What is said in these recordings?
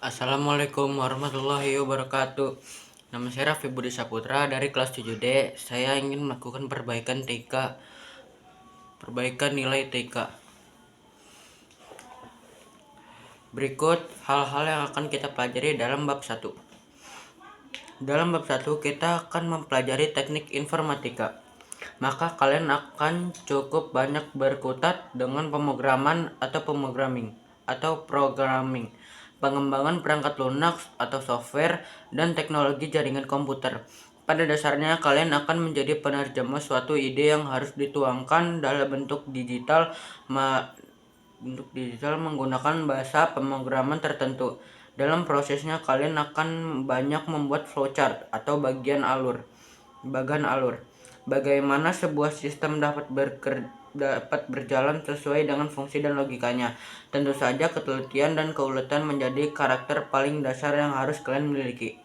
Assalamualaikum warahmatullahi wabarakatuh. Nama saya Raffi Budi Saputra dari kelas 7D. Saya ingin melakukan perbaikan nilai TK. Berikut hal-hal yang akan kita pelajari dalam bab 1. Dalam bab 1 kita akan mempelajari teknik informatika. Maka kalian akan cukup banyak berkutat dengan pemrograman atau programming, pengembangan perangkat lunak atau software, dan teknologi jaringan komputer. Pada dasarnya kalian akan menjadi penerjemah suatu ide yang harus dituangkan dalam bentuk digital menggunakan bahasa pemrograman tertentu. Dalam prosesnya kalian akan banyak membuat flowchart atau bagian alur. Bagaimana sebuah sistem dapat berjalan sesuai dengan fungsi dan logikanya. Tentu saja ketelitian dan keuletan menjadi karakter paling dasar yang harus kalian miliki.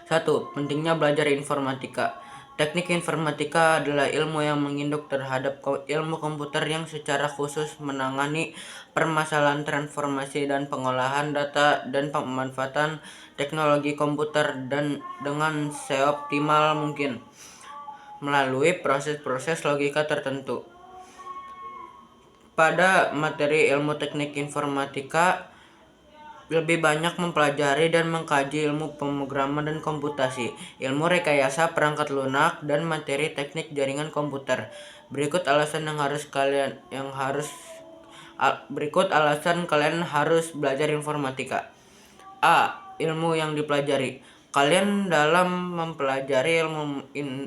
1. Pentingnya belajar informatika. Teknik informatika adalah ilmu yang menginduk terhadap ilmu komputer yang secara khusus menangani permasalahan transformasi dan pengolahan data dan pemanfaatan teknologi komputer dan dengan seoptimal mungkin melalui proses-proses logika tertentu. Pada materi ilmu teknik informatika lebih banyak mempelajari dan mengkaji ilmu pemrograman dan komputasi, ilmu rekayasa perangkat lunak, dan materi teknik jaringan komputer. Berikut alasan kalian harus belajar informatika. A. Ilmu yang dipelajari. Kalian dalam mempelajari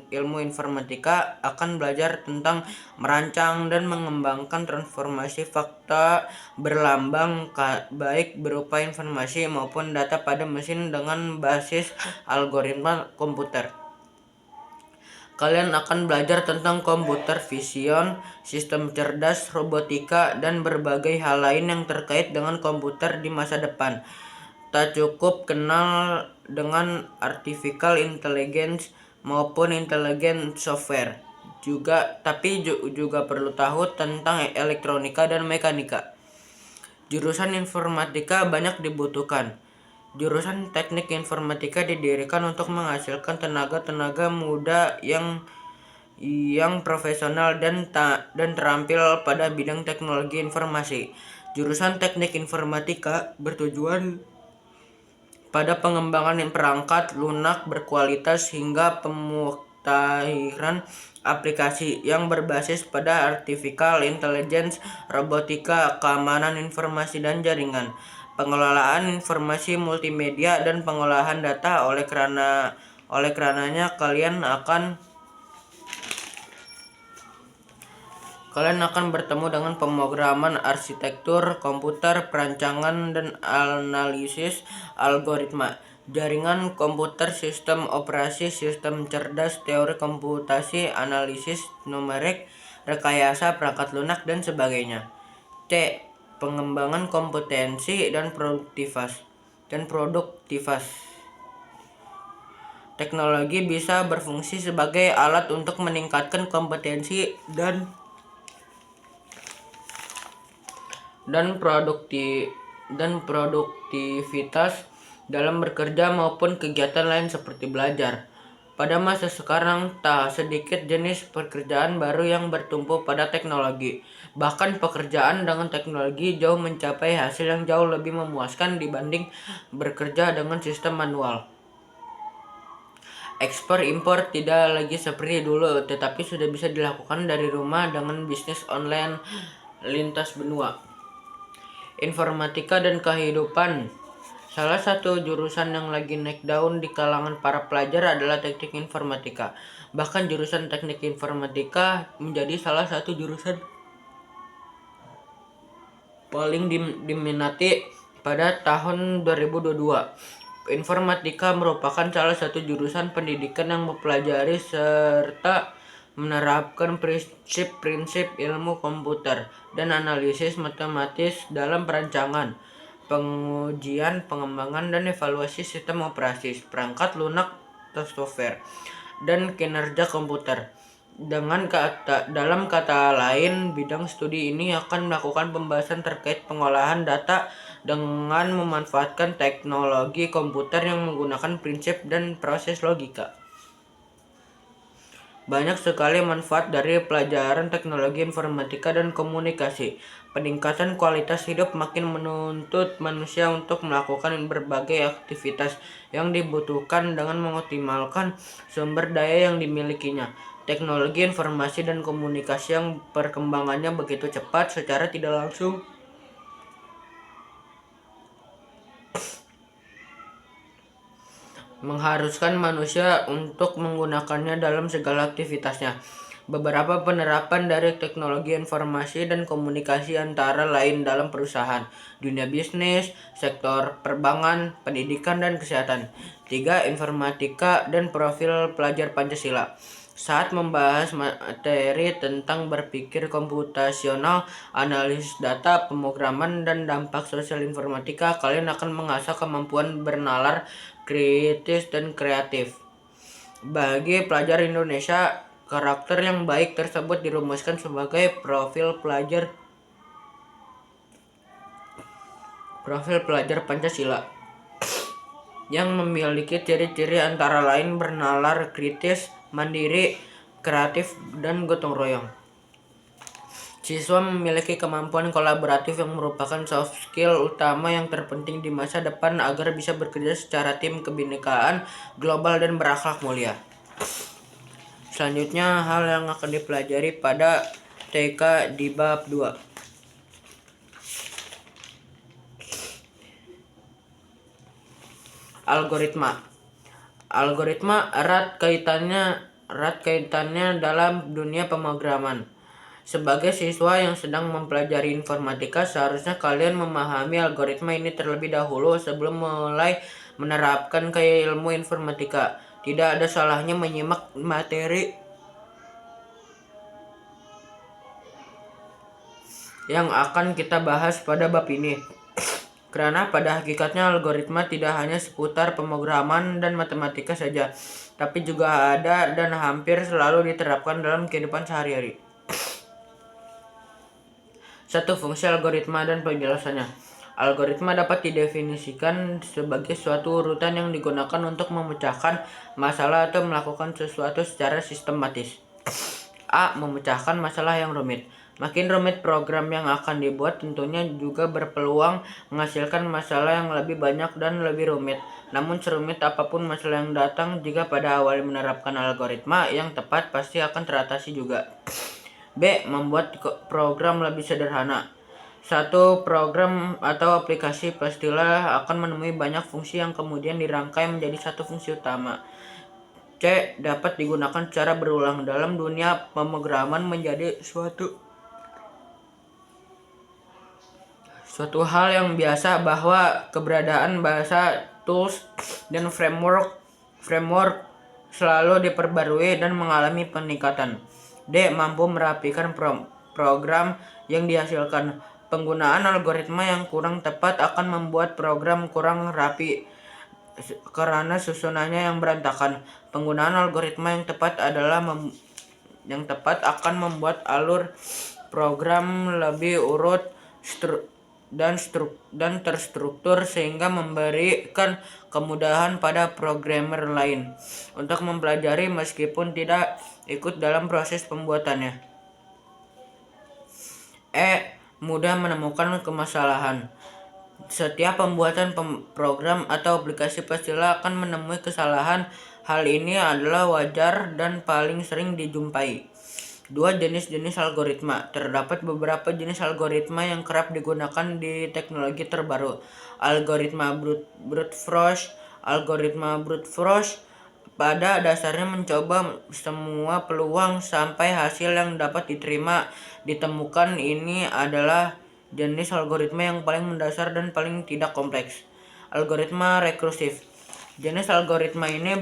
ilmu informatika akan belajar tentang merancang dan mengembangkan transformasi fakta berlambang baik berupa informasi maupun data pada mesin dengan basis algoritma komputer. Kalian akan belajar tentang computer vision, sistem cerdas, robotika, dan berbagai hal lain yang terkait dengan komputer di masa depan. Tak cukup kenal dengan artificial intelligence maupun intelligent software, tapi juga perlu tahu tentang elektronika dan mekanika. Jurusan informatika banyak dibutuhkan. Jurusan teknik informatika didirikan untuk menghasilkan tenaga muda yang profesional dan terampil pada bidang teknologi informasi. Jurusan teknik informatika bertujuan pada pengembangan perangkat lunak berkualitas hingga pemutahiran aplikasi yang berbasis pada artificial intelligence, robotika, keamanan informasi dan jaringan, pengelolaan informasi multimedia, dan pengolahan data. Oleh karenanya kalian akan bertemu dengan pemrograman, arsitektur komputer, perancangan dan analisis algoritma, jaringan komputer, sistem operasi, sistem cerdas, teori komputasi, analisis numerik, rekayasa perangkat lunak, dan sebagainya. C. Pengembangan kompetensi dan produktivitas. Teknologi bisa berfungsi sebagai alat untuk meningkatkan kompetensi dan produktivitas dalam bekerja maupun kegiatan lain seperti belajar. Pada masa sekarang, tak sedikit jenis pekerjaan baru yang bertumpu pada teknologi. Bahkan pekerjaan dengan teknologi jauh mencapai hasil yang jauh lebih memuaskan dibanding bekerja dengan sistem manual. Ekspor impor tidak lagi seperti dulu, tetapi sudah bisa dilakukan dari rumah dengan bisnis online lintas benua. Informatika dan kehidupan. Salah satu jurusan yang lagi naik daun di kalangan para pelajar adalah teknik informatika. Bahkan jurusan teknik informatika menjadi salah satu jurusan paling diminati pada tahun 2022. Informatika merupakan salah satu jurusan pendidikan yang mempelajari serta menerapkan prinsip-prinsip ilmu komputer dan analisis matematis dalam perancangan, pengujian, pengembangan, dan evaluasi sistem operasi, perangkat lunak atau software, dan kinerja komputer. Dalam kata lain, bidang studi ini akan melakukan pembahasan terkait pengolahan data dengan memanfaatkan teknologi komputer yang menggunakan prinsip dan proses logika. Banyak sekali manfaat dari pelajaran teknologi informatika dan komunikasi. Peningkatan kualitas hidup makin menuntut manusia untuk melakukan berbagai aktivitas yang dibutuhkan dengan mengoptimalkan sumber daya yang dimilikinya. Teknologi informasi dan komunikasi yang perkembangannya begitu cepat secara tidak langsung mengharuskan manusia untuk menggunakannya dalam segala aktivitasnya. Beberapa penerapan dari teknologi informasi dan komunikasi antara lain dalam perusahaan, dunia bisnis, sektor perbankan, pendidikan, dan kesehatan. 3. Informatika dan profil pelajar Pancasila. Saat membahas materi tentang berpikir komputasional, analisis data, pemrograman, dan dampak sosial informatika, kalian akan mengasah kemampuan bernalar, kritis, dan kreatif. Bagi pelajar Indonesia, karakter yang baik tersebut dirumuskan sebagai profil pelajar Pancasila yang memiliki ciri-ciri antara lain bernalar, kritis, mandiri, kreatif, dan gotong royong. Siswa memiliki kemampuan kolaboratif yang merupakan soft skill utama yang terpenting di masa depan agar bisa bekerja secara tim, kebinekaan global, dan berakhlak mulia. Selanjutnya, hal yang akan dipelajari pada TK di bab 2. Algoritma. Algoritma erat kaitannya dalam dunia pemrograman. Sebagai siswa yang sedang mempelajari informatika, seharusnya kalian memahami algoritma ini terlebih dahulu sebelum mulai menerapkan ilmu informatika. Tidak ada salahnya menyimak materi yang akan kita bahas pada bab ini. Karena pada hakikatnya algoritma tidak hanya seputar pemrograman dan matematika saja, tapi juga ada dan hampir selalu diterapkan dalam kehidupan sehari-hari. 1. Fungsi algoritma dan penjelasannya. Algoritma dapat didefinisikan sebagai suatu urutan yang digunakan untuk memecahkan masalah atau melakukan sesuatu secara sistematis. A. Memecahkan masalah yang rumit. Makin rumit program yang akan dibuat, tentunya juga berpeluang menghasilkan masalah yang lebih banyak dan lebih rumit. Namun serumit apapun masalah yang datang, jika pada awal menerapkan algoritma yang tepat, pasti akan teratasi juga. B. Membuat program lebih sederhana. Satu program atau aplikasi pastilah akan menemui banyak fungsi yang kemudian dirangkai menjadi satu fungsi utama. C. Dapat digunakan secara berulang. Dalam dunia pemrograman menjadi suatu hal yang biasa bahwa keberadaan bahasa, tools, dan framework selalu diperbarui dan mengalami peningkatan. D. Mampu merapikan program yang dihasilkan. Penggunaan algoritma yang kurang tepat akan membuat program kurang rapi karena susunannya yang berantakan. Penggunaan algoritma yang tepat akan membuat alur program lebih urut dan terstruktur sehingga memberikan kemudahan pada programmer lain untuk mempelajari meskipun tidak ikut dalam proses pembuatannya. E. Mudah menemukan kemasalahan. Setiap pembuatan program atau aplikasi pastilah akan menemui kesalahan. Hal ini adalah wajar dan paling sering dijumpai. 2. Jenis-jenis algoritma. Terdapat beberapa jenis algoritma yang kerap digunakan di teknologi terbaru. Algoritma brute force. Algoritma brute force pada dasarnya mencoba semua peluang sampai hasil yang dapat ditemukan. Ini adalah jenis algoritma yang paling mendasar dan paling tidak kompleks. Algoritma rekursif. Jenis algoritma ini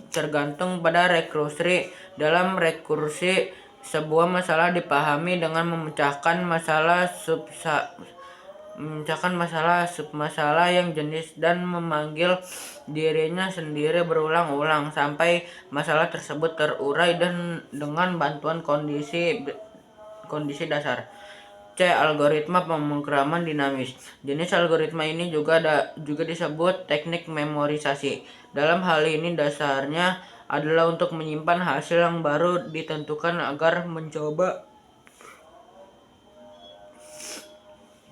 tergantung pada rekursi. Dalam rekursi, sebuah masalah dipahami dengan memecahkan memecahkan masalah, submasalah yang jenis, dan memanggil dirinya sendiri berulang-ulang sampai masalah tersebut terurai dan dengan bantuan kondisi dasar. C. Algoritma pemrograman dinamis. Jenis algoritma ini juga disebut teknik memorisasi. Dalam hal ini dasarnya adalah untuk menyimpan hasil yang baru ditentukan agar mencoba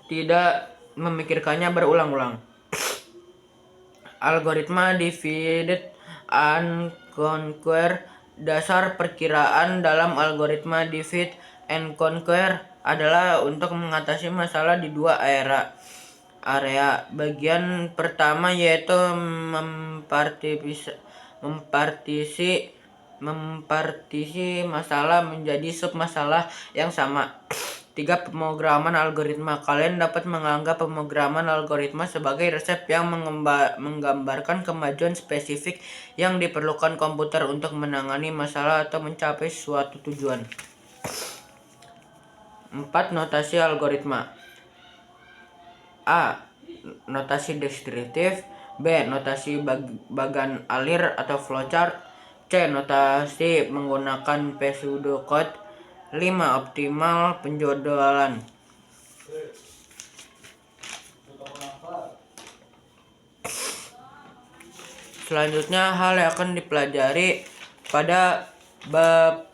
tidak memikirkannya berulang-ulang. Algoritma divide and conquer. Dasar perkiraan dalam algoritma divide and conquer adalah untuk mengatasi masalah di dua area. Bagian pertama yaitu mempartisi masalah menjadi submasalah yang sama. 3. Pemrograman algoritma. Kalian dapat menganggap pemrograman algoritma sebagai resep yang menggambarkan kemajuan spesifik yang diperlukan komputer untuk menangani masalah atau mencapai suatu tujuan. 4. Notasi algoritma. A. Notasi deskriptif. B. Notasi bagan alir atau flowchart. C. Notasi menggunakan pseudocode. 5. Optimal penjodolan. Selanjutnya hal yang akan dipelajari pada bab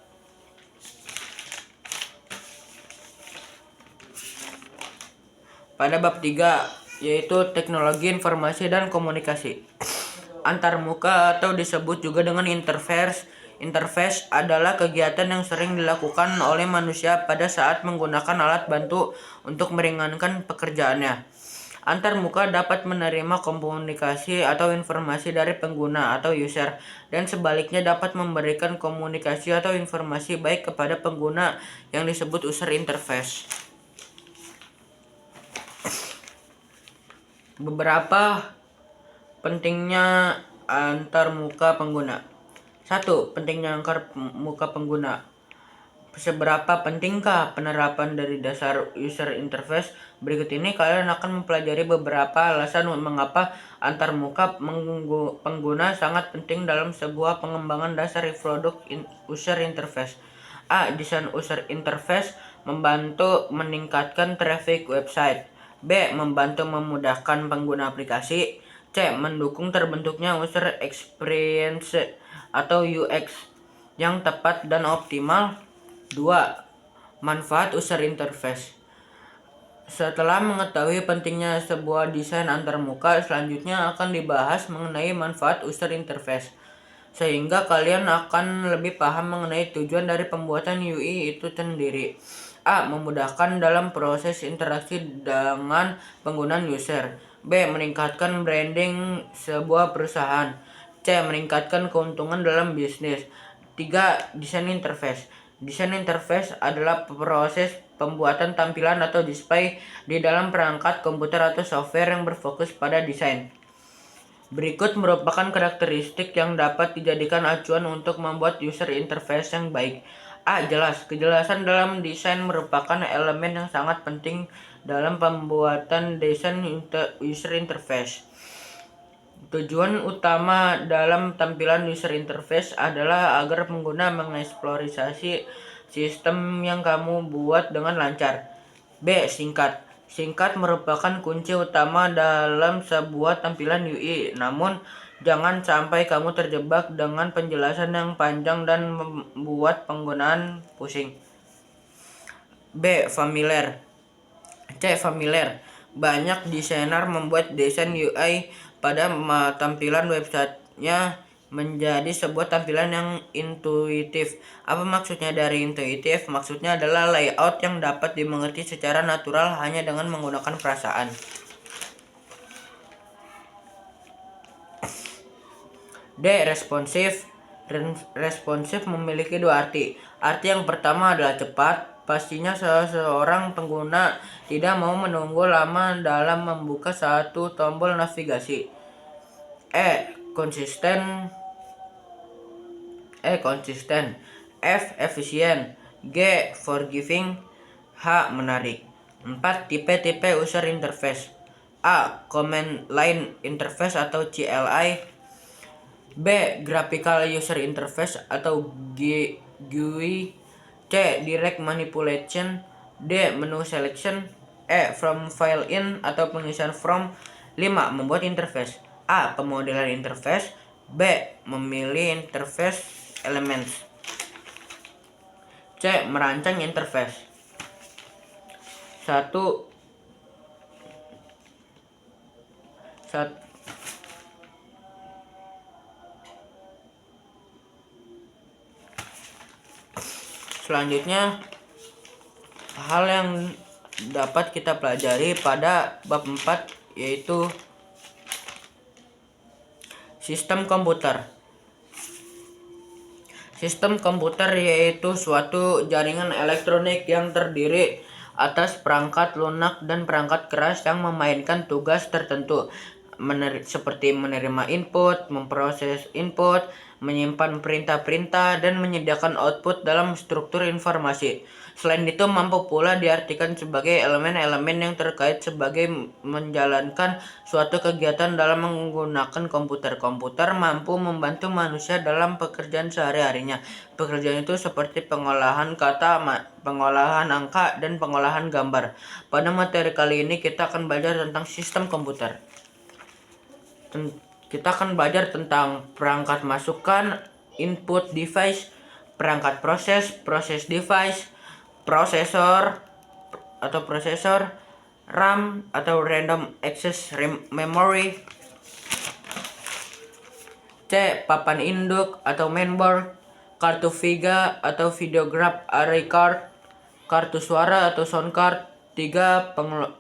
pada bab 3 yaitu teknologi informasi dan komunikasi. Antarmuka atau disebut juga dengan interface. Interface adalah kegiatan yang sering dilakukan oleh manusia pada saat menggunakan alat bantu untuk meringankan pekerjaannya. Antarmuka dapat menerima komunikasi atau informasi dari pengguna atau user, dan sebaliknya dapat memberikan komunikasi atau informasi baik kepada pengguna yang disebut user interface. Beberapa pentingnya antarmuka pengguna. 1. Pentingnya antarmuka pengguna. Seberapa pentingkah penerapan dari dasar user interface? Berikut ini kalian akan mempelajari beberapa alasan mengapa antarmuka pengguna sangat penting dalam sebuah pengembangan dasar produk user interface. A. Desain user interface membantu meningkatkan traffic website. B. Membantu memudahkan pengguna aplikasi. C. Mendukung terbentuknya user experience atau UX yang tepat dan optimal. 2. Manfaat user interface. Setelah mengetahui pentingnya sebuah desain antarmuka, selanjutnya akan dibahas mengenai manfaat user interface, sehingga kalian akan lebih paham mengenai tujuan dari pembuatan UI itu sendiri. A. Memudahkan dalam proses interaksi dengan penggunaan user. B. Meningkatkan branding sebuah perusahaan. C. Meningkatkan keuntungan dalam bisnis. 3. Desain interface. Desain interface adalah proses pembuatan tampilan atau display di dalam perangkat komputer atau software yang berfokus pada desain. Berikut merupakan karakteristik yang dapat dijadikan acuan untuk membuat user interface yang baik. A. Jelas. Kejelasan dalam desain merupakan elemen yang sangat penting dalam pembuatan desain user interface. Tujuan utama dalam tampilan user interface adalah agar pengguna mengeksplorasi sistem yang kamu buat dengan lancar. B. Singkat. Singkat merupakan kunci utama dalam sebuah tampilan UI, namun jangan sampai kamu terjebak dengan penjelasan yang panjang dan membuat penggunaan pusing. B. Familiar. C. Familiar. Banyak desainer membuat desain UI pada tampilan websitenya menjadi sebuah tampilan yang intuitif. Apa maksudnya dari intuitif? Maksudnya adalah layout yang dapat dimengerti secara natural hanya dengan menggunakan perasaan. D. Responsif. Responsif memiliki dua arti. Arti yang pertama adalah cepat. Pastinya seorang pengguna tidak mau menunggu lama dalam membuka satu tombol navigasi. Konsisten. F. Efisien. G. Forgiving. H. Menarik. 4. Tipe-tipe user interface. A. Command line interface atau CLI. B. Graphical user interface atau GUI. C. Direct manipulation. D. Menu selection. E. From file in atau pengisian from. 5. Membuat interface. A. Pemodelan interface. B. Memilih interface elements. C. Merancang interface. 1. Selanjutnya, hal yang dapat kita pelajari pada bab 4 yaitu sistem komputer. Sistem komputer yaitu suatu jaringan elektronik yang terdiri atas perangkat lunak dan perangkat keras yang memainkan tugas tertentu seperti menerima input, memproses input, menyimpan perintah-perintah, dan menyediakan output dalam struktur informasi. Selain itu, mampu pula diartikan sebagai elemen-elemen yang terkait sebagai menjalankan suatu kegiatan dalam menggunakan komputer. Komputer mampu membantu manusia dalam pekerjaan sehari-harinya. Pekerjaan itu seperti pengolahan kata, pengolahan angka, dan pengolahan gambar. Pada materi kali ini kita akan belajar tentang sistem komputer. Kita akan belajar tentang perangkat masukan, input device, perangkat proses device, prosesor, RAM atau random access memory, C. Papan induk atau mainboard, kartu VGA atau videograph array card, kartu suara atau sound card. 3.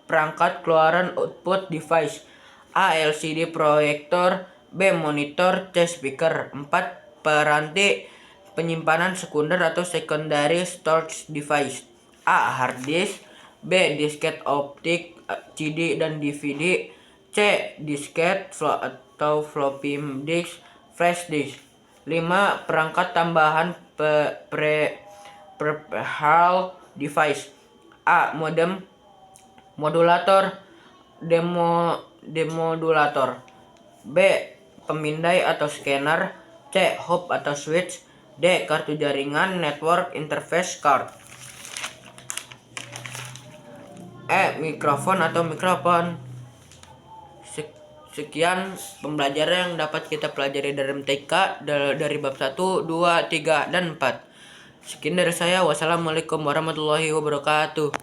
Perangkat keluaran output device. A. LCD proyektor. B. Monitor. C. Speaker. 4. Peranti penyimpanan sekunder atau secondary storage device. A. Hard disk. B. Disket optik, CD dan DVD. C. Disket atau floppy disk, flash disk. 5. Perangkat tambahan peripheral device. A. Modem, modulator, demodulator. B. Pemindai atau scanner. C. Hub atau switch. D. Kartu jaringan network interface card. E. Mikrofon atau mikrofon. Sekian pembelajaran yang dapat kita pelajari dari MTK dari bab 1, 2, 3, dan 4. Sekian dari saya. Wassalamualaikum warahmatullahi wabarakatuh.